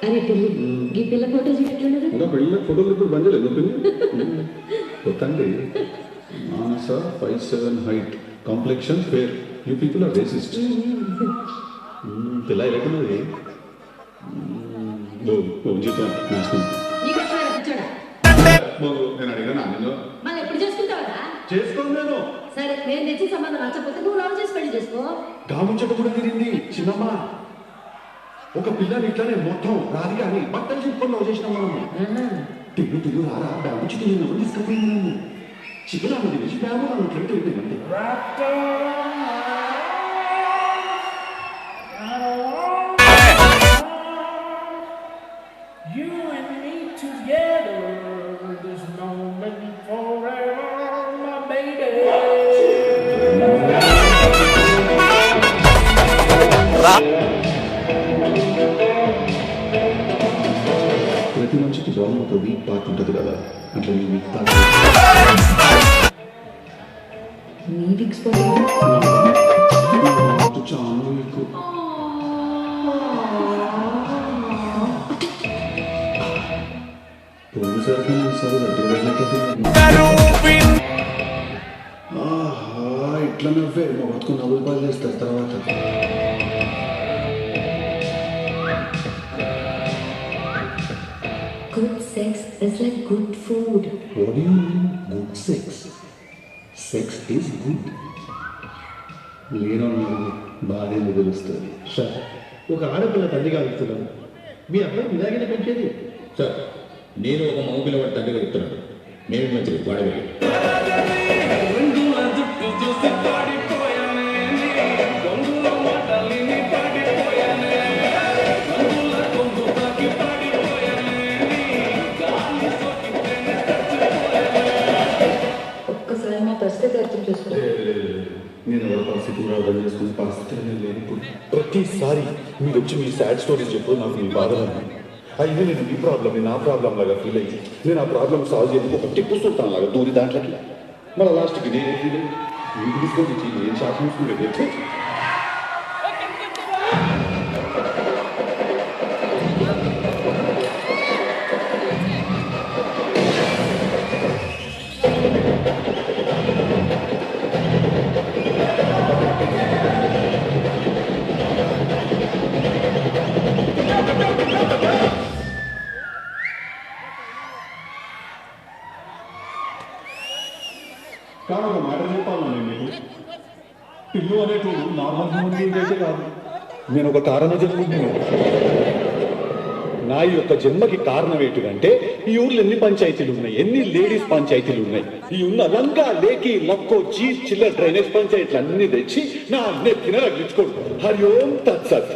అరే పిల్లి ఈ పిల్ల ఫోటో చూపెట్లున్నది ఇంకా పెళ్ళి ఫోటోలు ఇప్పుడు బంద్ చేయలేదు పిల్లి కొత్తండి Manasa 5'7" height complexion fair you people are racist పిల్ల ఎలాగున్నది జీతం నాశనం నేను అడిగాను నిన్ను మళ్ళీ ఎప్పుడు చేసుకుంటావా చేసుకోను నేను సరే నేను తెచ్చి సంబంధం నచ్చకపోతే నువ్వు లవ్ చేసి పెళ్లి చేసుకో గాముంచట కూడా తిరిగింది చిన్నమ్మ ఒక పిల్లని ఇట్లానే మొత్తం రాదు కానీ బట్టలు చెప్పుకొని లవ్ చేసినాం మనం తిరుగు రారా డాముచి తిరిగినప్పుడు తీసుకుపోయింది నన్ను చికెన్ తినేసి డాము నన్ను ఫ్రెండ్ అయిపోయింది You and me together, this moment forever, my baby. ప్రతి మనిషికి బాగా ఒక వీక్ పార్ట్ ఉంటుంది కదా అట్లా నీ వీక్ పార్ట్ చాలా వీక్ ఇట్లా నవ్వే మా బతుకు నవ్వులు పాలు చేస్తారు తర్వాత Good sex is like good food. What do you mean good sex? Sex is good. లేనో బాగా తెలుస్తుంది సార్ ఒక ఆడపిల్ల తండ్రిగా వెళ్తున్నాను మీ అబ్బాయి ఇలాగైనా పెంచేది సార్ నేను ఒక మగ పిల్లవాడి తండ్రిగా చెప్తున్నాను మేము మంచిది వాడగలి ఒక్కసారి మా పరిస్థితి అర్థం చేసుకో నేను ఎవరి పరిస్థితి అర్థం చేసుకునే పరిస్థితి లేని ఇప్పుడు ప్రతిసారి మీరు వచ్చి మీ సాడ్ స్టోరీస్ చెప్పు నాకు మీ బాధలు అయితే నేను మీ ప్రాబ్లమ్ నా ప్రాబ్లం లాగా ఫీల్ అయ్యి నేను ఆ ప్రాబ్లమ్ సాల్వ్ చేయడానికి ఒక టిప్పు సుల్తాన్ లాగా దూరి దాంట్లోకి మళ్ళీ లాస్ట్కి నేను ఫీల్ అయ్యి మీకు తీసుకొని నేను షాప్ చూసుకుంటే కానీ ఒక మాట చెప్పాలని మీకు పిల్లు అనేటోడు నార్మల్ హ్యూమన్ బీయింగ్ అయితే కాదు నేను ఒక కారణ జన్ముడిని నా యొక్క జన్మకి కారణం ఏంటంటే ఈ ఊర్లో ఎన్ని పంచాయతీలు ఉన్నాయి ఎన్ని లేడీస్ పంచాయతీలు ఉన్నాయి ఈ ఉన్న లంగా లేకి లక్కో చీజ్ చిల్లర్ డ్రైనేజ్ పంచాయతీలు అన్ని తెచ్చి నా నెత్తిన రగిలించుకోడు హరి ఓం తత్సత్